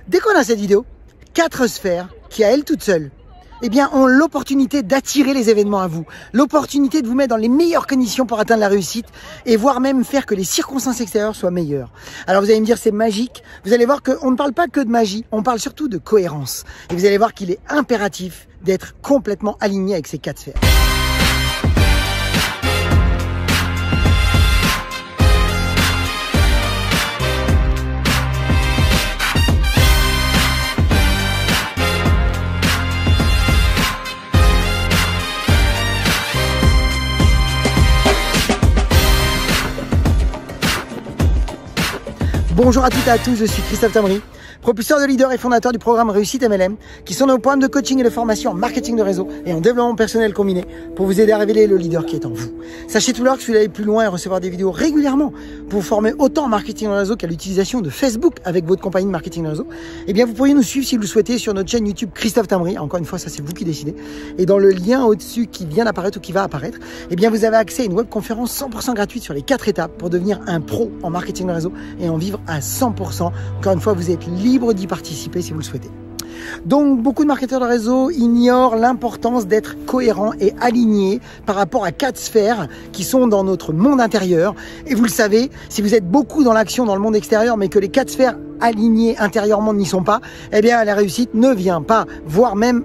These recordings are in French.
Dès qu'on a cette vidéo, 4 sphères qui à elles toutes seules, eh bien, ont l'opportunité d'attirer les événements à vous, l'opportunité de vous mettre dans les meilleures conditions pour atteindre la réussite et voire même faire que les circonstances extérieures soient meilleures. Alors vous allez me dire c'est magique, vous allez voir qu'on ne parle pas que de magie, on parle surtout de cohérence. Et vous allez voir qu'il est impératif d'être complètement aligné avec ces 4 sphères. Bonjour à toutes et à tous, je suis Christophe Tamry, propulseur de leader et fondateur du programme Réussite MLM, qui sont nos programmes de coaching et de formation en marketing de réseau et en développement personnel combiné pour vous aider à révéler le leader qui est en vous. Sachez tout l'heure que si vous voulez aller plus loin et recevoir des vidéos régulièrement pour vous former autant en marketing de réseau qu'à l'utilisation de Facebook avec votre compagnie de marketing de réseau, eh bien vous pourriez nous suivre si vous le souhaitez sur notre chaîne YouTube Christophe Tamry. Encore une fois, ça c'est vous qui décidez. Et dans le lien au-dessus qui vient d'apparaître ou qui va apparaître, eh bien vous avez accès à une webconférence 100% gratuite sur les 4 étapes pour devenir un pro en marketing de réseau et en vivre à 100%. Encore une fois, vous êtes libre d'y participer si vous le souhaitez. Donc, beaucoup de marketeurs de réseau ignorent l'importance d'être cohérent et aligné par rapport à 4 sphères qui sont dans notre monde intérieur. Et vous le savez, si vous êtes beaucoup dans l'action dans le monde extérieur, mais que les 4 sphères alignées intérieurement n'y sont pas, eh bien, la réussite ne vient pas, voire même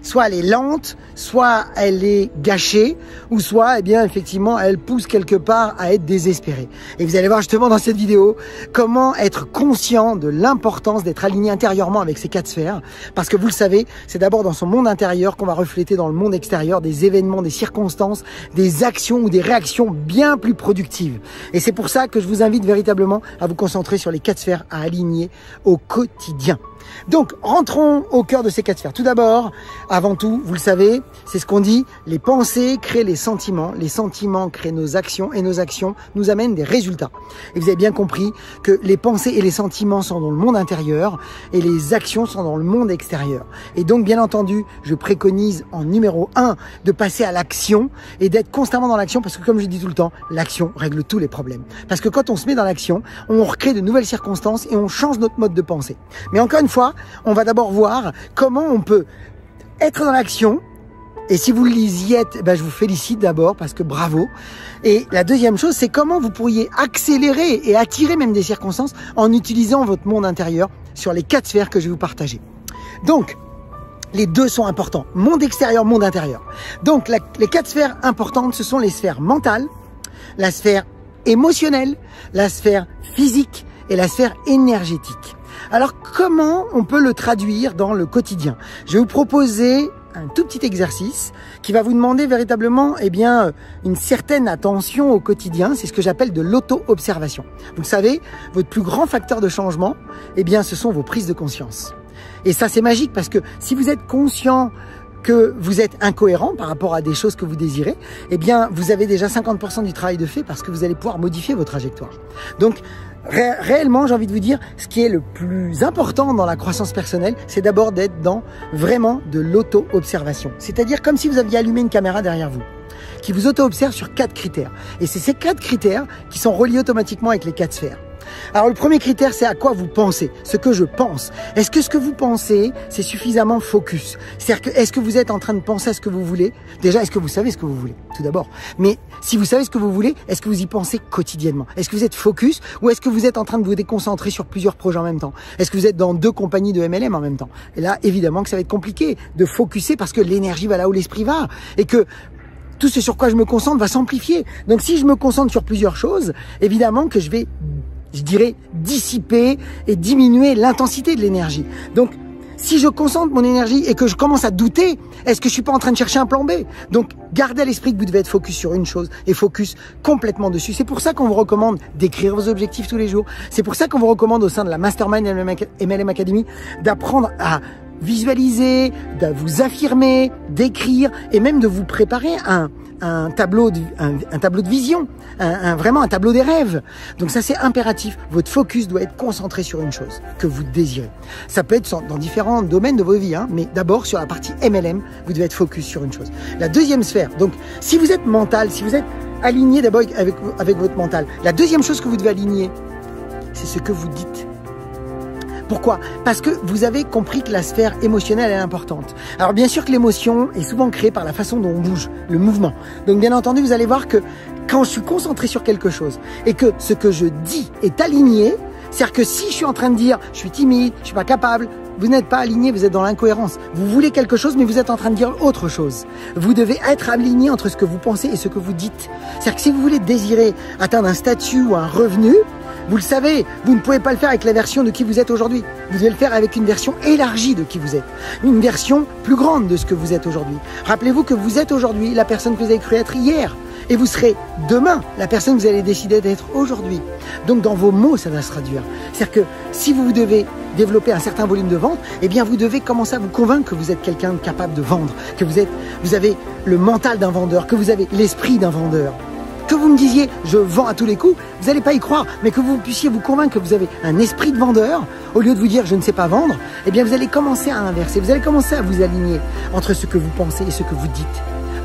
soit elle est lente, soit elle est gâchée, ou soit, eh bien, effectivement, elle pousse quelque part à être désespérée. Et vous allez voir justement dans cette vidéo comment être conscient de l'importance d'être aligné intérieurement avec ces 4 sphères. Parce que vous le savez, c'est d'abord dans son monde intérieur qu'on va refléter dans le monde extérieur des événements, des circonstances, des actions ou des réactions bien plus productives. Et c'est pour ça que je vous invite véritablement à vous concentrer sur les 4 sphères à aligner au quotidien. Donc, rentrons au cœur de ces 4 sphères. Tout d'abord, avant tout, vous le savez, c'est ce qu'on dit, les pensées créent les sentiments créent nos actions et nos actions nous amènent des résultats. Et vous avez bien compris que les pensées et les sentiments sont dans le monde intérieur et les actions sont dans le monde extérieur. Et donc, bien entendu, je préconise en numéro 1 de passer à l'action et d'être constamment dans l'action parce que, comme je dis tout le temps, l'action règle tous les problèmes. Parce que quand on se met dans l'action, on recrée de nouvelles circonstances et on change notre mode de pensée. Mais encore une fois, on va d'abord voir comment on peut être dans l'action. Et si vous y êtes, ben je vous félicite d'abord parce que bravo. Et la deuxième chose, c'est comment vous pourriez accélérer et attirer même des circonstances en utilisant votre monde intérieur sur les 4 sphères que je vais vous partager. Donc, les deux sont importants. Monde extérieur, monde intérieur. Donc, les 4 sphères importantes, ce sont les sphères mentales, la sphère émotionnelle, la sphère physique et la sphère énergétique. Alors, comment on peut le traduire dans le quotidien? Je vais vous proposer un tout petit exercice qui va vous demander véritablement une certaine attention au quotidien. C'est ce que j'appelle de l'auto-observation. Vous le savez, votre plus grand facteur de changement, ce sont vos prises de conscience. Et ça, c'est magique parce que si vous êtes conscient que vous êtes incohérent par rapport à des choses que vous désirez, vous avez déjà 50% du travail de fait parce que vous allez pouvoir modifier vos trajectoires. Donc, réellement, j'ai envie de vous dire, ce qui est le plus important dans la croissance personnelle, c'est d'abord d'être dans vraiment de l'auto-observation. C'est-à-dire comme si vous aviez allumé une caméra derrière vous, qui vous auto-observe sur 4 critères. Et c'est ces 4 critères qui sont reliés automatiquement avec les 4 sphères. Alors le premier critère, c'est à quoi vous pensez, ce que je pense. Est-ce que ce que vous pensez, c'est suffisamment focus? C'est-à-dire que est-ce que vous êtes en train de penser à ce que vous voulez? Déjà, est-ce que vous savez ce que vous voulez? Tout d'abord. Mais si vous savez ce que vous voulez, est-ce que vous y pensez quotidiennement? Est-ce que vous êtes focus ou est-ce que vous êtes en train de vous déconcentrer sur plusieurs projets en même temps? Est-ce que vous êtes dans 2 compagnies de MLM en même temps? Et là, évidemment que ça va être compliqué de focuser parce que l'énergie va là où l'esprit va et que tout ce sur quoi je me concentre va s'amplifier. Donc si je me concentre sur plusieurs choses, évidemment que je vais dissiper et diminuer l'intensité de l'énergie. Donc, si je concentre mon énergie et que je commence à douter, est-ce que je suis pas en train de chercher un plan B? Donc, gardez à l'esprit que vous devez être focus sur une chose et focus complètement dessus. C'est pour ça qu'on vous recommande d'écrire vos objectifs tous les jours. C'est pour ça qu'on vous recommande au sein de la Mastermind MLM Academy d'apprendre à visualiser, de vous affirmer, d'écrire et même de vous préparer un tableau de vision, vraiment un tableau des rêves. Donc ça, c'est impératif. Votre focus doit être concentré sur une chose que vous désirez. Ça peut être dans différents domaines de vos vies, mais d'abord sur la partie MLM, vous devez être focus sur une chose. La deuxième sphère, donc si vous êtes mental, si vous êtes aligné d'abord avec votre mental, la deuxième chose que vous devez aligner, c'est ce que vous dites. Pourquoi? Parce que vous avez compris que la sphère émotionnelle est importante. Alors bien sûr que l'émotion est souvent créée par la façon dont on bouge, le mouvement. Donc bien entendu, vous allez voir que quand je suis concentré sur quelque chose et que ce que je dis est aligné, c'est-à-dire que si je suis en train de dire je suis timide, je suis pas capable, vous n'êtes pas aligné, vous êtes dans l'incohérence. Vous voulez quelque chose, mais vous êtes en train de dire autre chose. Vous devez être aligné entre ce que vous pensez et ce que vous dites. C'est-à-dire que si vous voulez désirer atteindre un statut ou un revenu, vous le savez, vous ne pouvez pas le faire avec la version de qui vous êtes aujourd'hui. Vous devez le faire avec une version élargie de qui vous êtes. Une version plus grande de ce que vous êtes aujourd'hui. Rappelez-vous que vous êtes aujourd'hui la personne que vous avez cru être hier. Et vous serez demain la personne que vous allez décider d'être aujourd'hui. Donc dans vos mots, ça va se traduire. C'est-à-dire que si vous devez développer un certain volume de vente, eh bien vous devez commencer à vous convaincre que vous êtes quelqu'un de capable de vendre, que vous avez le mental d'un vendeur, que vous avez l'esprit d'un vendeur. Que vous me disiez je vends à tous les coups, vous n'allez pas y croire, mais que vous puissiez vous convaincre que vous avez un esprit de vendeur, au lieu de vous dire je ne sais pas vendre, eh bien vous allez commencer à inverser, vous allez commencer à vous aligner entre ce que vous pensez et ce que vous dites.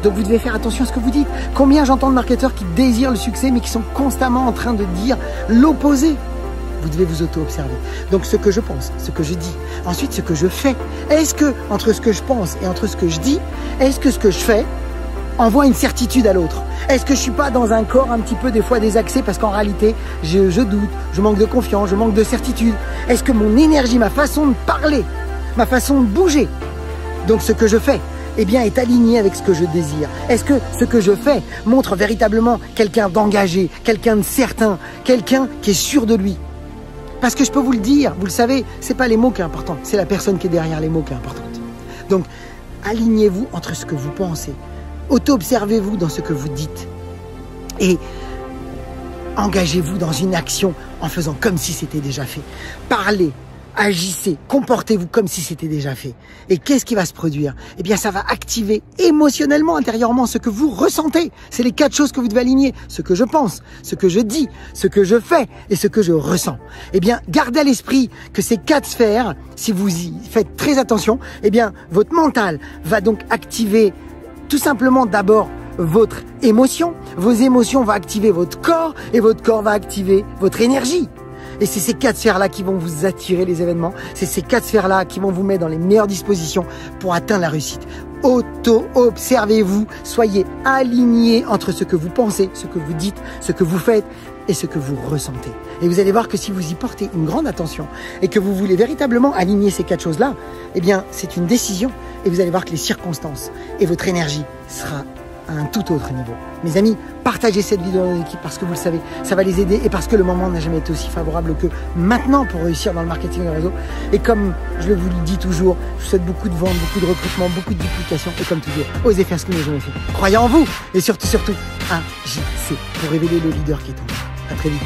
Donc vous devez faire attention à ce que vous dites. Combien j'entends de marketeurs qui désirent le succès mais qui sont constamment en train de dire l'opposé. Vous devez vous auto-observer. Donc ce que je pense, ce que je dis, ensuite ce que je fais. Est-ce que entre ce que je pense et entre ce que je dis, est-ce que ce que je fais envoie une certitude à l'autre? Est-ce que je suis pas dans un corps un petit peu des fois désaxé parce qu'en réalité je doute, je manque de confiance, je manque de certitude? Est-ce que mon énergie, ma façon de parler, ma façon de bouger, donc ce que je fais, eh bien, est aligné avec ce que je désire? Est-ce que ce que je fais montre véritablement quelqu'un d'engagé, quelqu'un de certain, quelqu'un qui est sûr de lui? Parce que je peux vous le dire, vous le savez, c'est pas les mots qui est important, c'est la personne qui est derrière les mots qui est importante. Donc, alignez-vous entre ce que vous pensez, auto-observez-vous dans ce que vous dites et engagez-vous dans une action en faisant comme si c'était déjà fait. Parlez. Agissez, comportez-vous comme si c'était déjà fait. Et qu'est-ce qui va se produire? Eh bien, ça va activer émotionnellement, intérieurement, ce que vous ressentez. C'est les 4 choses que vous devez aligner. Ce que je pense, ce que je dis, ce que je fais et ce que je ressens. Eh bien, gardez à l'esprit que ces 4 sphères, si vous y faites très attention, eh bien, votre mental va donc activer tout simplement d'abord votre émotion. Vos émotions vont activer votre corps et votre corps va activer votre énergie. Et c'est ces 4 sphères-là qui vont vous attirer les événements. C'est ces 4 sphères-là qui vont vous mettre dans les meilleures dispositions pour atteindre la réussite. Auto-observez-vous, soyez alignés entre ce que vous pensez, ce que vous dites, ce que vous faites et ce que vous ressentez. Et vous allez voir que si vous y portez une grande attention et que vous voulez véritablement aligner ces 4 choses-là, eh bien, c'est une décision. Et vous allez voir que les circonstances et votre énergie sera à un tout autre niveau. Mes amis, partagez cette vidéo dans l'équipe parce que vous le savez, ça va les aider et parce que le moment n'a jamais été aussi favorable que maintenant pour réussir dans le marketing de réseau. Et comme je vous le dis toujours, je vous souhaite beaucoup de ventes, beaucoup de recrutement, beaucoup de duplication et comme toujours, osez faire ce que vous n'avez jamais fait. Croyez en vous et surtout, agissez pour révéler le leader qui est en vous. À très vite.